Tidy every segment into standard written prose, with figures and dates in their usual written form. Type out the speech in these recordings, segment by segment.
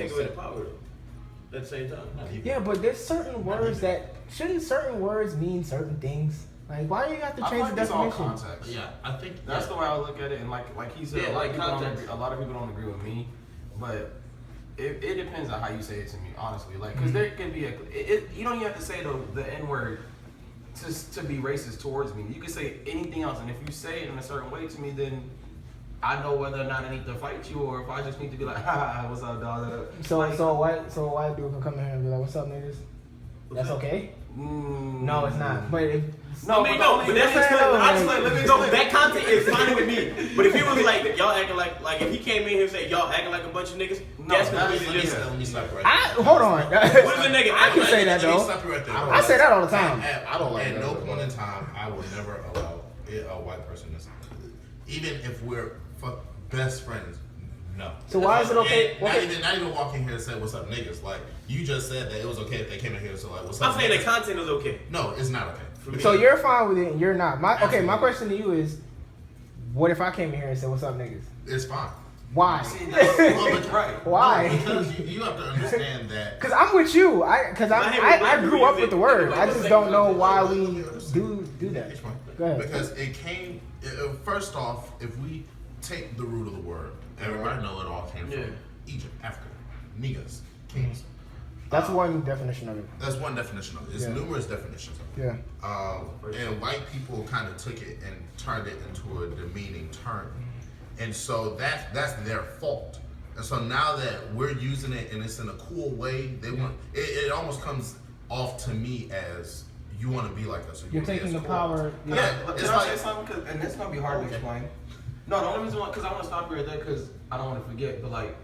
take away the power though. At the same time. Yeah, but there's certain words that shouldn't certain words mean certain things. Like, why do you have to change the definition? It's all context. Yeah, I think that's the way I look at it. And like he said, yeah, a lot of people don't agree with me, but it depends on how you say it to me, honestly. Like, because there can be you don't even have to say the N word to be racist towards me. You can say anything else, and if you say it in a certain way to me, then I know whether or not I need to fight you or if I just need to be like, ha, what's up, dog? So white people can come in here and be like, what's up, niggas? That's okay? No, it's not. But if but that's just that content is fine with me. But if he was like, y'all acting like if he came in here and said y'all acting like a bunch of niggas, that's completely different. Let me stop right there. Hold on. What is a nigga? I can say that though. I say that all the time. I don't like. At no point in time, I will never allow a white person to, even if we're best friends. No. So why is it okay? Not even walk in here and say what's up, niggas. Like you just said that it was okay if they came in here and said like what's up. I'm saying the content is okay. No, it's not okay. So you're fine with it and you're not. My question to you is, what if I came in here and said what's up, niggas? It's fine. Why? Right. Why? No, because you have to understand that. Because I'm with you. I grew up with the word. I just don't know why we do that. Go ahead. Because it came. First off, if we take the root of the word, everybody know it all came from Egypt, Africa, niggas, kings. That's one definition of it. That's one definition of it. It's numerous definitions of it. Yeah. And white people kind of took it and turned it into a demeaning term. And so that's their fault. And so now that we're using it and it's in a cool way, they want it almost comes off to me as you want to be like us. Or you're taking the power. Yeah. Can I say something? And this gonna be hard to explain. No, the only reason why, because I want to stop you right there, because I don't want to forget. But like,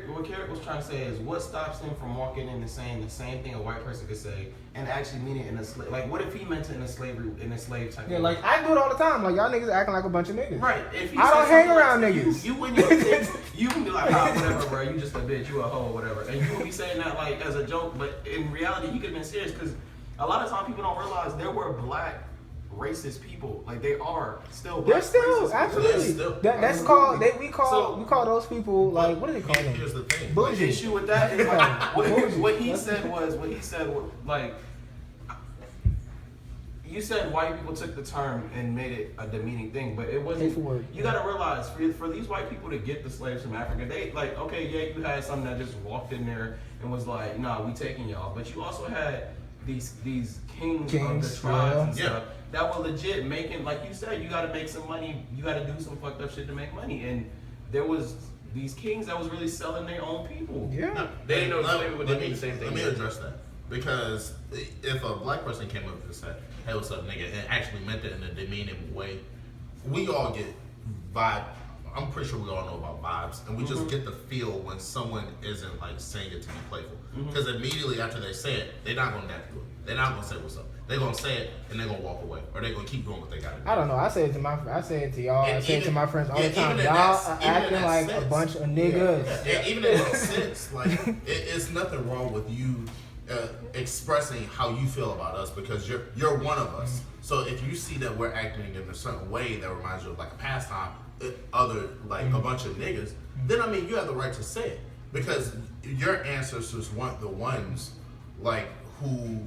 what Carrick was trying to say is, what stops him from walking in and saying the same thing a white person could say, and actually meaning it in a slave? Like, what if he meant it in a slave type? Yeah, like I do it all the time. Like y'all niggas acting like a bunch of niggas. Right. If I don't hang around niggas. You can be like, whatever, bro. You just a bitch. You a hoe, whatever. And you will be saying that like as a joke, but in reality, you could have been serious because a lot of times people don't realize there were black racist people. Like they are still black. They're still absolutely. That's called. We call those people like what do they call them? Here's the thing. The issue with that is like what he said was like. You said white people took the term and made it a demeaning thing, but it wasn't. You got to realize for these white people to get the slaves from Africa, they like you had some that just walked in there and was like, nah, we taking y'all, but you also had these kings of the tribes and stuff that were legit making, like you said, you got to make some money, you got to do some fucked up shit to make money, and there was these kings that was really selling their own people. Yeah, no, they ain't no slavery, but they mean the same thing. Let me address that. Because if a black person came up and said, hey, what's up, nigga, and actually meant it in a demeaning way, we all get vibe. I'm pretty sure we all know about vibes. And we just get the feel when someone isn't like saying it to be playful. Because immediately after they say it, they're not going to dap you up. They're not going to say what's up. They're going to say it and they're going to walk away. Or they're going to keep doing what they got to do. I don't know. I say it to y'all. I say it to my friends all the time. Y'all are acting like a bunch of niggas. Yeah, even in that sense, like, it's nothing wrong with you expressing how you feel about us because you're one of us. So if you see that we're acting in a certain way that reminds you of like a pastime, other like a bunch of niggas, then I mean you have the right to say it because your ancestors weren't the ones like who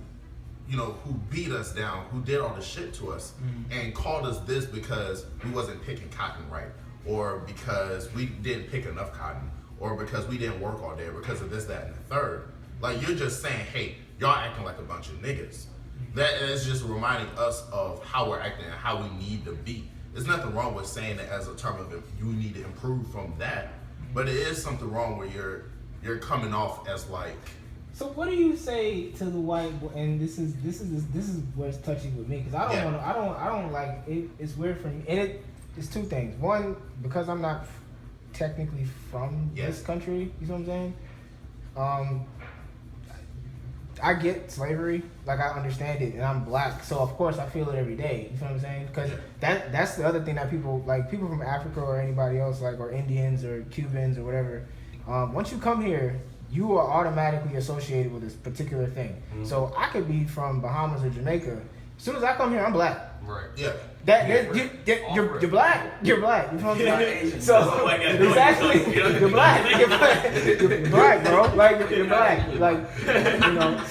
beat us down, who did all the shit to us and called us this because we wasn't picking cotton right, or because we didn't pick enough cotton, or because we didn't work all day, or because of this, that, and the third. Like, you're just saying, hey, y'all acting like a bunch of niggas. That is just reminding us of how we're acting and how we need to be. There's nothing wrong with saying it as a term of you need to improve from that. But it is something wrong where you're coming off as like. So what do you say to the white boy? And this is where it's touchy with me because I don't like it. It's weird for me. And it's two things. One, because I'm not technically from this country. You know what I'm saying? I get slavery, like I understand it, and I'm black, so of course I feel it every day. You know what I'm saying? Because that's the other thing that people from Africa or anybody else, like, or Indians or Cubans or whatever. Once you come here, you are automatically associated with this particular thing. So I could be from Bahamas or Jamaica. As soon as I come here, I'm black. Right. Yeah. You're black. You're black. You know what I'm saying? So Oh my God. exactly, you're black. You're black, bro. Like you're black. Like you know.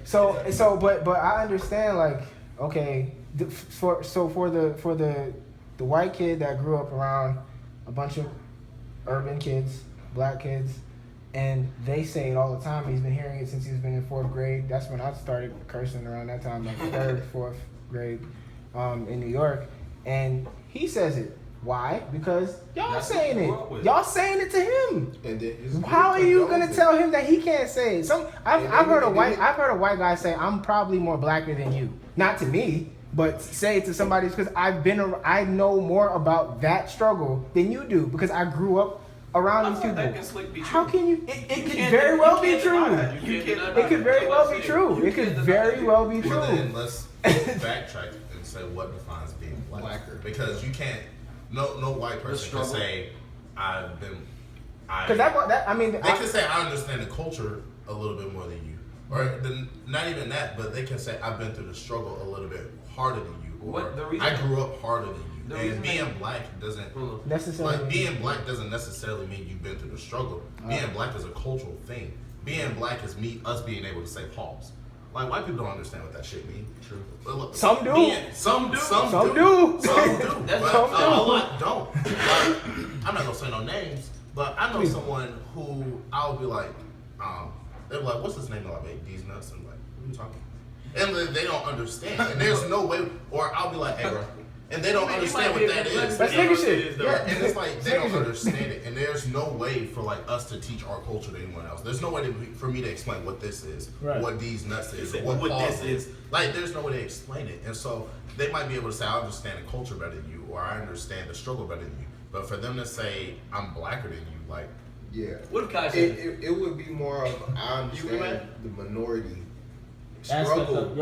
So, but I understand. Like, okay, for the white kid that grew up around a bunch of urban kids, black kids. And they say it all the time. He's been hearing it since he's been in 4th grade. That's when I started cursing around that time, like 3rd, 4th grade in New York. And he says it. Why? Because y'all saying it. Y'all saying it to him. And then how are you gonna tell him that he can't say it? I've heard a white guy say, "I'm probably more blacker than you." Not to me, but say it to somebody because I know more about that struggle than you do because I grew up around these people. How can you? It could very well be true. It could very well be true. It could very well be true. Well, then let's backtrack and say what defines being blacker. Because you can't. No white person can say I've been. Because they can say I understand the culture a little bit more than you, or not even that, but they can say I've been through the struggle a little bit harder than you, or I grew up harder than you. And being black doesn't necessarily being black doesn't necessarily mean you've been through the struggle. Being black is a cultural thing. Being black is us being able to say pause. Like white people don't understand what that shit means. True. Some do. Some do. But a lot don't. I'm not gonna say no names, but I know someone who I'll be like, they're like, what's his name? I'll like, these nuts. And like, what are you talking about? And they don't understand. And there's no way, or I'll be like, hey bro. And they don't understand what that is. That's nigga shit. Yeah, and it's like they don't understand it. And there's no way for like us to teach our culture to anyone else. There's no way for me to explain what this is, what these nuts is, or what this is. Like there's no way to explain it. And so they might be able to say, I understand the culture better than you, or I understand the struggle better than you. But for them to say I'm blacker than you, like what if Kai said it would be more of I understand the minority struggle.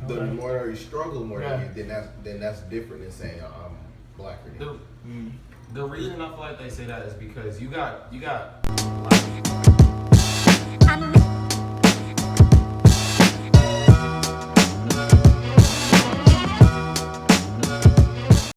The minority struggle more than you, then that's different than saying I'm blacker than you. The reason I feel like they say that is because you got black people